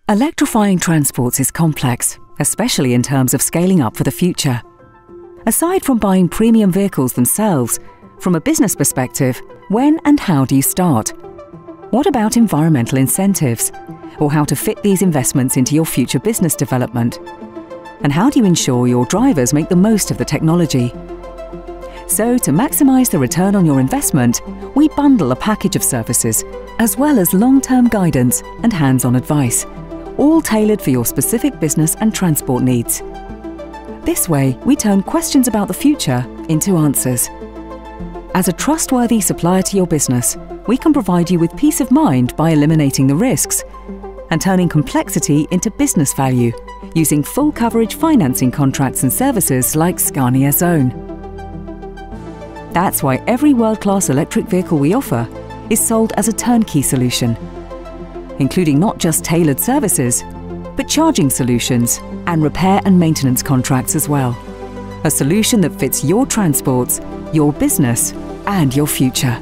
Electrifying transports is complex, especially in terms of scaling up for the future. Aside from buying premium vehicles themselves, from a business perspective, when and how do you start? What about environmental incentives? Or how to fit these investments into your future business development? And how do you ensure your drivers make the most of the technology? So, to maximise the return on your investment, we bundle a package of services, as well as long-term guidance and hands-on advice, all tailored for your specific business and transport needs. This way, we turn questions about the future into answers. As a trustworthy supplier to your business, we can provide you with peace of mind by eliminating the risks and turning complexity into business value using full coverage financing contracts and services like Scania's own. That's why every world-class electric vehicle we offer is sold as a turnkey solution, including not just tailored services, but charging solutions and repair and maintenance contracts as well. A solution that fits your transports, your business, and your future.